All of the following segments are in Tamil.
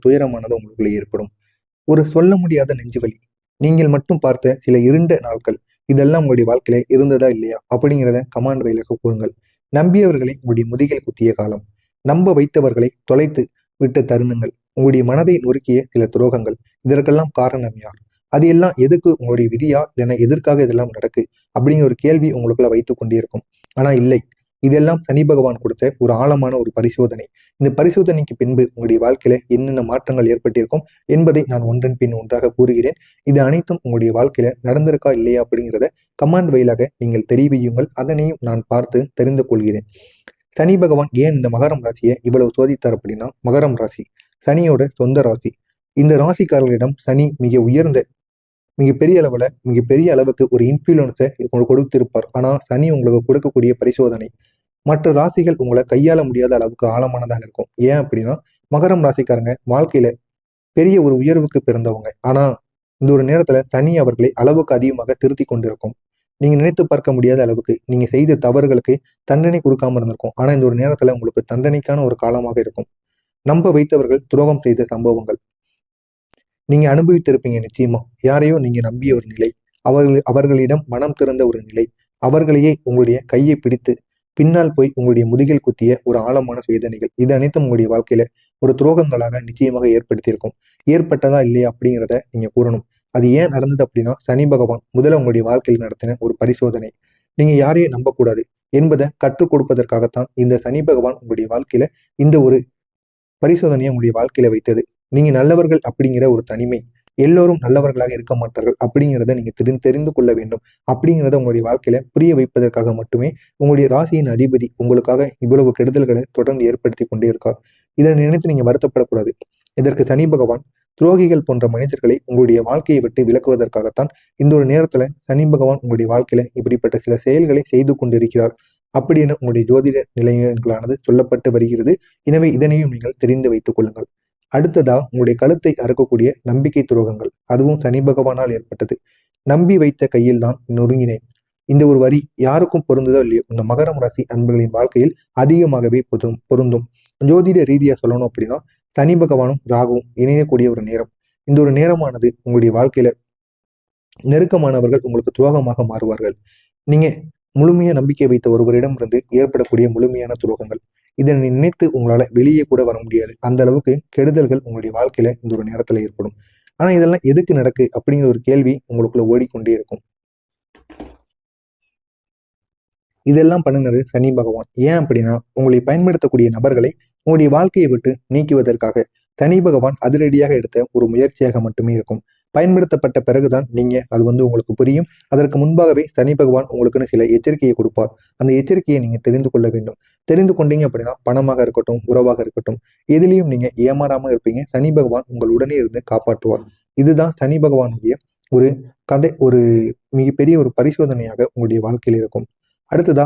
துயரமானது உங்களுக்குள்ள ஏற்படும். ஒரு சொல்ல முடியாத நெஞ்சுவலி, நீங்கள் மட்டும் பார்த்த சில இருண்ட நாட்கள், இதெல்லாம் உங்களுடைய வாழ்க்கையில இருந்ததா இல்லையா அப்படிங்கிறத கமாண்ட் வாயிலாக கூறுங்கள். நம்பியவர்களை உங்களுடைய முதுகில் குத்திய காலம், நம்ப வைத்தவர்களை தொலைத்து விட்ட தருணங்கள், உங்களுடைய மனதை நொறுக்கிய சில துரோகங்கள், இதற்கெல்லாம் காரணம் யார்? அது எல்லாம் எதுக்கு? உங்களுடைய விதியா இல்லைன்னா எதற்காக இதெல்லாம் நடக்கு அப்படிங்கிற ஒரு கேள்வி உங்களுக்குள்ள வைத்துக் கொண்டே இருக்கும். ஆனா இல்லை, இதெல்லாம் சனி பகவான் கொடுத்த ஒரு ஆழமான ஒரு பரிசோதனை. இந்த பரிசோதனைக்கு பின்பு உங்களுடைய வாழ்க்கையில என்னென்ன மாற்றங்கள் ஏற்பட்டிருக்கும் என்பதை நான் ஒன்றன் பின் ஒன்றாக கூறுகிறேன். இது அனைத்தும் உங்களுடைய வாழ்க்கையில நடந்திருக்கா இல்லையா அப்படிங்கிறத கமாண்ட் வாயிலாக நீங்கள் தெரிவியுங்கள். அதனையும் நான் பார்த்து தெரிந்து கொள்கிறேன். சனி பகவான் ஏன் இந்த மகரம் ராசியை இவ்வளவு சோதித்தார் அப்படின்னா, மகரம் ராசி சனியோட சொந்த ராசி. இந்த ராசிக்காரர்களிடம் சனி மிகப்பெரிய அளவுக்கு ஒரு இன்ஃப்ளூயன்ஸை கொடுத்திருப்பார். ஆனா சனி உங்களுக்கு கொடுக்கக்கூடிய பரிசோதனை மற்ற ராசிகள் உங்களை கையாள முடியாத அளவுக்கு ஆழமானதாக இருக்கும். ஏன் அப்படின்னா, மகரம் ராசிக்காரங்க வாழ்க்கையில பெரிய ஒரு உயர்வுக்கு பிறந்தவங்க. ஆனா இந்த ஒரு நேரத்துல சனி அவர்களை அளவுக்கு அதிகமாக திருத்தி கொண்டிருக்கும். நீங்க நினைத்து பார்க்க முடியாத அளவுக்கு நீங்க செய்த தவறுகளுக்கு தண்டனை கொடுக்காம இருந்திருக்கும். ஆனா இந்த ஒரு நேரத்துல உங்களுக்கு தண்டனைக்கான ஒரு காலமாக இருக்கும். நம்ப வைத்தவர்கள் துரோகம் செய்த சம்பவங்கள் நீங்க அனுபவித்திருப்பீங்க நிச்சயமா. யாரையோ நீங்க நம்பிய ஒரு நிலை, அவர்களிடம் மனம் திறந்த ஒரு நிலை, அவர்களையே உங்களுடைய கையை பிடித்து பின்னால் போய் உங்களுடைய முதுகில் குத்திய ஒரு ஆழமான வேதனைகள், இது அனைத்தும் உங்களுடைய வாழ்க்கையில ஒரு துரோகங்களாக நிச்சயமாக ஏற்படுத்தியிருக்கும். ஏற்பட்டதா இல்லையா அப்படிங்கிறத நீங்க கூறணும். அது ஏன் நடந்தது அப்படின்னா, சனி பகவான் முதல்ல உங்களுடைய வாழ்க்கையில் நடத்தின ஒரு பரிசோதனை. நீங்க யாரையும் நம்பக்கூடாது என்பதை கற்றுக் கொடுப்பதற்காகத்தான் இந்த சனி பகவான் உங்களுடைய வாழ்க்கையில இந்த ஒரு பரிசோதனையை உங்களுடைய வாழ்க்கையில வைத்தது. நீங்க நல்லவர்கள் அப்படிங்கிற ஒரு தனிமை, எல்லோரும் நல்லவர்களாக இருக்க மாட்டார்கள் அப்படிங்கிறத நீங்க தெரிந்து கொள்ள வேண்டும். அப்படிங்கிறத உங்களுடைய வாழ்க்கையில புரிய வைப்பதற்காக மட்டுமே உங்களுடைய ராசியின் அதிபதி உங்களுக்காக இவ்வளவு கெடுதல்களை தொடர்ந்து ஏற்படுத்தி கொண்டே இருக்கார். இதை நினைத்து நீங்க வருத்தப்படக்கூடாது. இதற்கு சனி பகவான் துரோகிகள் போன்ற மனிதர்களை உங்களுடைய வாழ்க்கையை விட்டு விலக்குவதற்காகத்தான் இந்த ஒரு நேரத்துல சனி பகவான் உங்களுடைய வாழ்க்கையில இப்படிப்பட்ட சில செயல்களை செய்து கொண்டிருக்கிறார் அப்படின்னு உங்களுடைய ஜோதிட நிலையங்களானது சொல்லப்பட்டு வருகிறது. எனவே இதனையும் நீங்கள் தெரிந்து வைத்துக் கொள்ளுங்கள். அடுத்ததா உங்களுடைய கழுத்தை அறுக்கக்கூடிய நம்பிக்கை துரோகங்கள், அதுவும் சனி பகவானால் ஏற்பட்டது. நம்பி வைத்த கையில் தான் நொறுங்கினேன். இந்த ஒரு வரி யாருக்கும் பொருந்ததோ இல்லையோ, இந்த மகரம் ராசி அன்பர்களின் வாழ்க்கையில் அதிகமாகவே பொருந்தும். ஜோதிட ரீதியா சொல்லணும் அப்படின்னா, சனி பகவானும் ராகுவும் இணையக்கூடிய ஒரு நேரம். இந்த ஒரு நேரமானது உங்களுடைய வாழ்க்கையில நெருக்கமானவர்கள் உங்களுக்கு துரோகமாக மாறுவார்கள். நீங்க முழுமையா நம்பிக்கை வைத்த ஒருவரிடமிருந்து ஏற்படக்கூடிய முழுமையான துரோகங்கள், இதை நினைத்து உங்களால வெளியே கூட வர முடியாது. அந்த அளவுக்கு கெடுதல்கள் உங்களுடைய வாழ்க்கையில இந்த ஒரு நேரத்துல ஏற்படும். ஆனா இதெல்லாம் எதுக்கு நடக்கு அப்படிங்கிற ஒரு கேள்வி உங்களுக்குள்ள ஓடிக்கொண்டே இருக்கும். இதெல்லாம் பண்ணுனது சனி பகவான். ஏன் அப்படின்னா, உங்களை பயன்படுத்தக்கூடிய நபர்களை உங்களுடைய வாழ்க்கையை விட்டு நீக்குவதற்காக சனி பகவான் அதிரடியாக எடுத்த ஒரு முயற்சியாக மட்டுமே இருக்கும். பயன்படுத்தப்பட்ட பிறகுதான் அது உங்களுக்கு புரியும். அதற்கு முன்பாகவே சனி பகவான் உங்களுக்குன்னு சில எச்சரிக்கையை கொடுப்பார். அந்த எச்சரிக்கையை நீங்க தெரிந்து கொள்ள வேண்டும். தெரிந்து கொண்டீங்க அப்படின்னா, பணமாக இருக்கட்டும், உறவாக இருக்கட்டும், எதிலையும் நீங்க ஏமாறாம இருப்பீங்க. சனி பகவான் உங்கள் உடனே இருந்து காப்பாற்றுவார். இதுதான் சனி பகவானுடைய ஒரு கதை, ஒரு மிகப்பெரிய ஒரு பரிசோதனையாக உங்களுடைய வாழ்க்கையில் இருக்கும். அடுத்ததா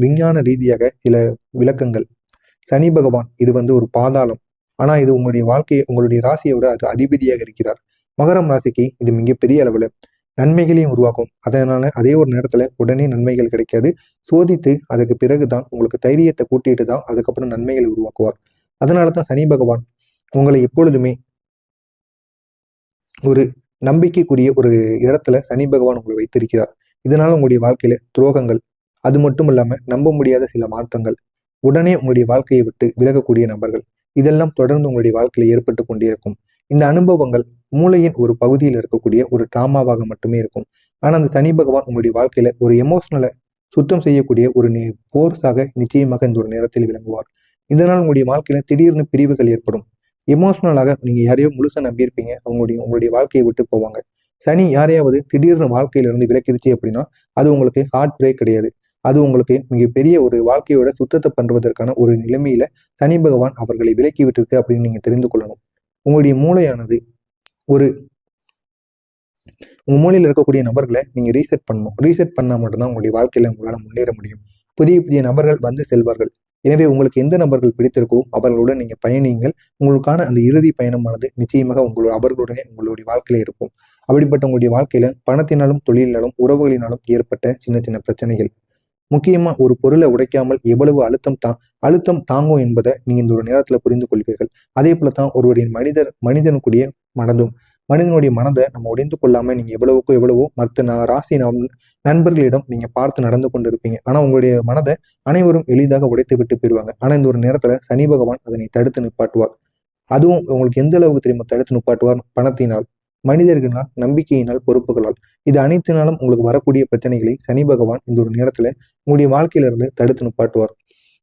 விஞ்ஞான ரீதியாக சில விளக்கங்கள். சனி பகவான் இது ஒரு பாதாளம். ஆனா இது உங்களுடைய ராசியோட அது அதிபதியாக இருக்கிறார். மகரம் ராசிக்கு இது மிகப்பெரிய அளவுல நன்மைகளையும் உருவாக்கும். அதனால அதே ஒரு நேரத்துல உடனே நன்மைகள் கிடைக்காது. சோதித்து அதுக்கு பிறகுதான் உங்களுக்கு தைரியத்தை கூட்டிட்டு தான் அதுக்கப்புறம் நன்மைகளை உருவாக்குவார். அதனாலதான் சனி பகவான் உங்களை எப்பொழுதுமே ஒரு நம்பிக்கைக்குரிய ஒரு இடத்துல சனி பகவான் உங்களை வைத்திருக்கிறார். இதனால உங்களுடைய வாழ்க்கையில துரோகங்கள், அது மட்டும் இல்லாம நம்ப முடியாத சில மாற்றங்கள், உடனே உங்களுடைய வாழ்க்கையை விட்டு விலகக்கூடிய நபர்கள், இதெல்லாம் தொடர்ந்து உங்களுடைய வாழ்க்கையில ஏற்பட்டு கொண்டே இருக்கும். இந்த அனுபவங்கள் மூளையின் ஒரு பகுதியில் இருக்கக்கூடிய ஒரு டிராமாவாக மட்டுமே இருக்கும். ஆனா அந்த சனி பகவான் உங்களுடைய வாழ்க்கையில ஒரு எமோஷனலை சுத்தம் செய்யக்கூடிய ஒரு போர்ஸாக நிச்சயமாக இந்த ஒரு நேரத்தில் விளங்குவார். இதனால் உங்களுடைய வாழ்க்கையில திடீர்னு பிரிவுகள் ஏற்படும். எமோஷனலாக நீங்க யாரையோ முழுசா நம்பியிருப்பீங்க, உங்களுடைய வாழ்க்கையை விட்டு போவாங்க. சனி யாரையாவது திடீர்னு வாழ்க்கையில இருந்து விலக்கிருச்சு அப்படின்னா, அது உங்களுக்கு ஹார்ட் பிரேக் கிடையாது. அது உங்களுக்கு மிகப்பெரிய ஒரு வாழ்க்கையோட சுத்தத்தை பண்றதற்கான ஒரு நிலைமையில சனி பகவான் அவர்களை விலக்கி விட்டுருக்கு அப்படின்னு நீங்க தெரிந்து கொள்ளணும். உங்களுடைய மூளையானது ஒரு உங்க மூலையில் இருக்கக்கூடிய நபர்களை நீங்க ரீசெட் பண்ணணும். ரீசெட் பண்ணா மட்டும்தான் உங்களுடைய வாழ்க்கையில உங்களால முன்னேற முடியும். புதிய புதிய நபர்கள் வந்து செல்வார்கள். எனவே உங்களுக்கு எந்த நபர்கள் பிடித்திருக்கோ அவர்களுடன் நீங்க பயணியுங்கள். உங்களுக்கான அந்த இறுதி பயணமானது நிச்சயமாக அவர்களுடனே உங்களுடைய வாழ்க்கையில இருக்கும். அப்படிப்பட்ட உங்களுடைய வாழ்க்கையில பணத்தினாலும், தொழிலினாலும், உறவுகளினாலும் ஏற்பட்ட சின்ன சின்ன பிரச்சனைகள், முக்கியமா ஒரு பொருளை உடைக்காமல் எவ்வளவு அழுத்தம் தாங்கும் என்பதை நீங்க இந்த ஒரு நேரத்துல புரிந்து கொள்வீர்கள். அதே போலத்தான் ஒருவரின் மனிதனுக்குரிய மனதும். மனிதனுடைய மனதை நம்ம உடைந்து கொள்ளாம நீங்க எவ்வளவுக்கோ எவ்வளவோ மற்ற ராசி நண்பர்களிடம் நீங்க பார்த்து நடந்து கொண்டு இருப்பீங்க. ஆனா உங்களுடைய மனதை அனைவரும் எளிதாக உடைத்து விட்டு போயிருவாங்க. ஆனா இந்த ஒரு நேரத்துல சனி பகவான் அதனை தடுத்து நிப்பாட்டுவார். அதுவும் உங்களுக்கு எந்த அளவுக்கு தெரியுமா தடுத்து நிப்பாட்டுவார்? பணத்தினால், மனிதர்களினால், நம்பிக்கையினால், பொறுப்புகளால். இது அனைத்தினாலும் உங்களுக்கு வரக்கூடிய பிரச்சனைகளை சனி பகவான் இந்த ஒரு நேரத்துல உங்களுடைய வாழ்க்கையில இருந்து தடுத்து நிப்பாட்டுவார்.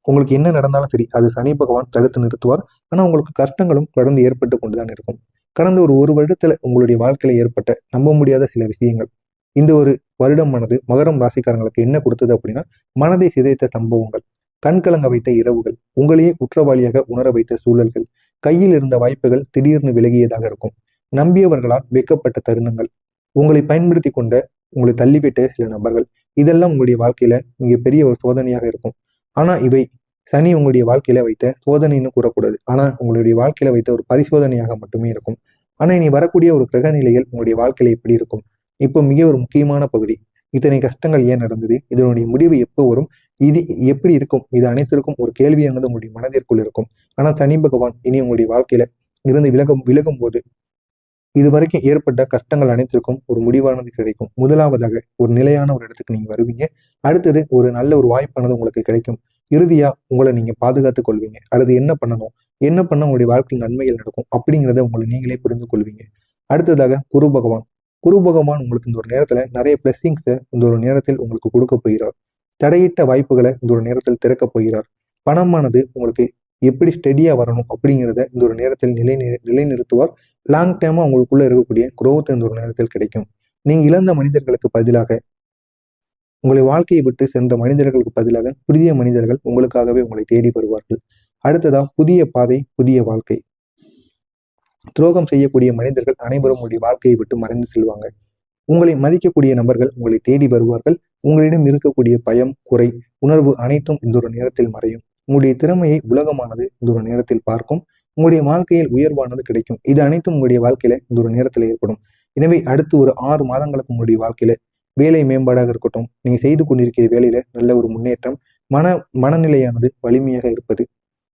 உங்களுக்கு என்ன நடந்தாலும் சரி அது சனி பகவான் தடுத்து நிறுத்துவார். ஆனா உங்களுக்கு கஷ்டங்களும் தொடர்ந்து ஏற்பட்டு கொண்டுதான் இருக்கும். கடந்த ஒரு வருடத்துல உங்களுடைய வாழ்க்கையில ஏற்பட்ட நம்ப முடியாத சில விஷயங்கள் இந்த ஒரு வருடமானது மகரம் ராசிக்காரங்களுக்கு என்ன கொடுத்தது அப்படின்னா, மனதை சிதைத்த சம்பவங்கள், கண்கலங்க வைத்த இரவுகள், உங்களையே குற்றவாளியாக உணர வைத்த சூழல்கள், கையில் இருந்த வாய்ப்புகள் திடீர்னு விலகியதாக இருக்கும், நம்பியவர்களால் வெக்கப்பட்ட தருணங்கள், உங்களை பயன்படுத்தி கொண்ட உங்களை தள்ளிவிட்ட சில நபர்கள், இதெல்லாம் உங்களுடைய வாழ்க்கையில மிகப்பெரிய ஒரு சோதனையாக இருக்கும். ஆனா இவை சனி உங்களுடைய வாழ்க்கையில வைத்த சோதனைன்னு கூறக்கூடாது. ஆனா உங்களுடைய வாழ்க்கையில வைத்த ஒரு பரிசோதனையாக மட்டுமே இருக்கும். ஆனா இனி வரக்கூடிய ஒரு கிரக நிலைகள் உங்களுடைய வாழ்க்கையில எப்படி இருக்கும்? இப்போ மிக ஒரு முக்கியமான பகுதி. இத்தனை கஷ்டங்கள் ஏன் நடந்தது? இதனுடைய முடிவு எப்போ வரும்? இது எப்படி இருக்கும்? இது அனைத்திற்கும் ஒரு கேள்வியானது உங்களுடைய மனதிற்குள் இருக்கும். ஆனா சனி பகவான் இனி உங்களுடைய வாழ்க்கையில இருந்து விலகும் போது இதுவரைக்கும் ஏற்பட்ட கஷ்டங்கள் அனைத்திற்கும் ஒரு முடிவானது கிடைக்கும். முதலாவதாக ஒரு நிலையான ஒரு இடத்துக்கு நீங்க வருவீங்க. அடுத்தது ஒரு நல்ல ஒரு வாய்ப்பானது உங்களுக்கு கிடைக்கும். இறுதியா உங்களை நீங்க பாதுகாத்துக் கொள்வீங்க. அடுத்து என்ன பண்ணணும்? என்ன பண்ண உங்களுடைய வாழ்க்கையில் நன்மைகள் நடக்கும்? அப்படிங்கிறத உங்களை நீங்களே புரிந்து கொள்வீங்க. அடுத்ததாக குரு பகவான். குரு பகவான் உங்களுக்கு இந்த ஒரு நேரத்துல நிறைய பிளெஸிங்ஸை இந்த ஒரு நேரத்தில் உங்களுக்கு கொடுக்க போகிறார். தடையிட்ட வாய்ப்புகளை இந்த ஒரு நேரத்தில் திறக்கப் போகிறார். பணமானது உங்களுக்கு எப்படி ஸ்டெடியா வரணும் அப்படிங்கிறத இந்த ஒரு நேரத்தில் நிலைநிறுத்துவார். லாங் டேர்மா உங்களுக்குள்ள இருக்கக்கூடிய growth இந்த ஒரு நேரத்தில் கிடைக்கும். நீங்க இழந்த மனிதர்களுக்கு பதிலாக, உங்களை வாழ்க்கையை விட்டு சென்ற மனிதர்களுக்கு பதிலாக புதிய மனிதர்கள் உங்களுக்காகவே உங்களை தேடி வருவார்கள். அடுத்ததா புதிய பாதை, புதிய வாழ்க்கை. துரோகம் செய்யக்கூடிய மனிதர்கள் அனைவரும் உங்களுடைய வாழ்க்கையை விட்டு மறைந்து செல்வாங்க. உங்களை மதிக்கக்கூடிய நபர்கள் உங்களை தேடி வருவார்கள். உங்களிடம் இருக்கக்கூடிய பயம், குறை, உணர்வு அனைத்தும் இந்த ஒரு நேரத்தில் மறையும். உங்களுடைய திறமையை உலகமானது இந்த ஒரு நேரத்தில் பார்க்கும். உங்களுடைய வாழ்க்கையில் உயர்வானது கிடைக்கும். இது அனைத்தும் உங்களுடைய வாழ்க்கையில இந்த ஒரு நேரத்தில் ஏற்படும். எனவே அடுத்து ஒரு 6 மாதங்களுக்கு உங்களுடைய வாழ்க்கையில வேலை மேம்பாடாக இருக்கட்டும், நீங்க செய்து கொண்டிருக்கிற வேலையில நல்ல ஒரு முன்னேற்றம், மனநிலையானது வலிமையாக இருப்பது,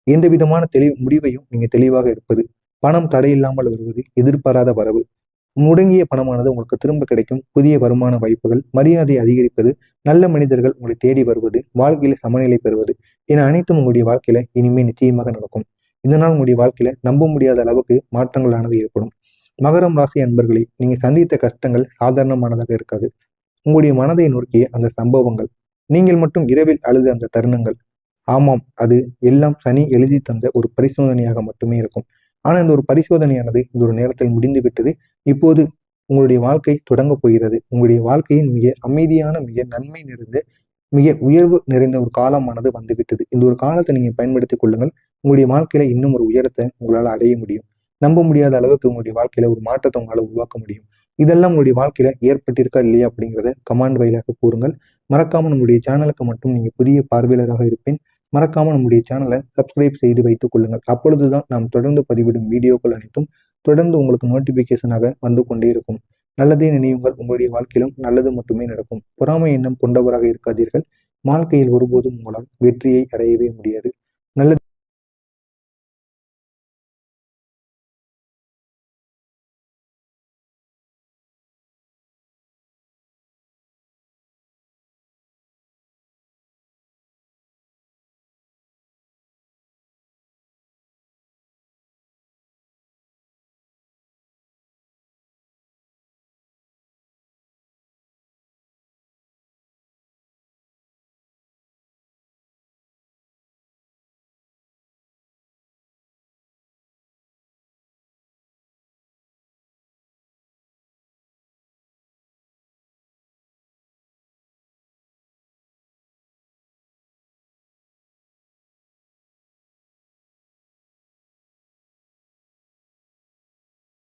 எந்த விதமான முடிவையும் நீங்க தெளிவாக எடுப்பது, பணம் தடையில்லாமல் வருவது, எதிர்பாராத வரவு, முடங்கிய பணமானது உங்களுக்கு திரும்ப கிடைக்கும், புதிய வருமான வாய்ப்புகள், மரியாதை அதிகரிப்பது, நல்ல மனிதர்கள் உங்களை தேடி வருவது, வாழ்க்கையில சமநிலை பெறுவது என அனைத்தும் உங்களுடைய வாழ்க்கையில இனிமே நிச்சயமாக நடக்கும். இதனால் உங்களுடைய வாழ்க்கையில நம்ப முடியாத அளவுக்கு மாற்றங்களானது ஏற்படும். மகரம் ராசி அன்பர்களே, நீங்க சந்தித்த கஷ்டங்கள் சாதாரணமானதாக இருக்காது. உங்களுடைய மனதை நோக்கிய அந்த சம்பவங்கள், நீங்கள் மட்டும் இரவில் அழுத அந்த தருணங்கள், ஆமாம் அது எல்லாம் சனி எழுதி தந்த ஒரு பரிசோதனையாக மட்டுமே இருக்கும். ஆனா இந்த ஒரு பரிசோதனையானது இந்த ஒரு நேரத்தில் முடிந்து விட்டது. இப்போது உங்களுடைய வாழ்க்கை தொடங்க போகிறது. உங்களுடைய வாழ்க்கையின் மிக அமைதியான, மிக நன்மை நிறைந்த, மிக உயர்வு நிறைந்த ஒரு காலமானது வந்துவிட்டது. இந்த ஒரு காலத்தை நீங்க பயன்படுத்திக் கொள்ளுங்கள். உங்களுடைய வாழ்க்கையில இன்னும் ஒரு உயரத்தை உங்களால அடைய முடியும். நம்ப முடியாத அளவுக்கு உங்களுடைய வாழ்க்கையில ஒரு மாற்றத்தை உங்களால உருவாக்க முடியும். இதெல்லாம் உங்களுடைய வாழ்க்கையில ஏற்பட்டிருக்கா இல்லையா அப்படிங்கிறத கமெண்ட் வாயிலாக கூறுங்கள். மறக்காம நம்முடைய சேனலுக்கு மட்டும் நீங்க புதிய பார்வையாளராக இருப்பேன். மறக்காம நம்முடைய சேனலை சப்ஸ்கிரைப் செய்து வைத்துக் கொள்ளுங்கள். அப்பொழுதுதான் நாம் தொடர்ந்து பதிவிடும் வீடியோக்கள் அனைத்தும் தொடர்ந்து உங்களுக்கு நோட்டிபிகேஷனாக வந்து கொண்டே இருக்கும். நல்லதே நினைவுங்கள். உங்களுடைய வாழ்க்கையிலும் நல்லது மட்டுமே நடக்கும். பொறாமை எண்ணம் கொண்டவராக இருக்காதீர்கள். வாழ்க்கையில் ஒருபோதும் உங்களால் வெற்றியை அடையவே முடியாது. நல்லது.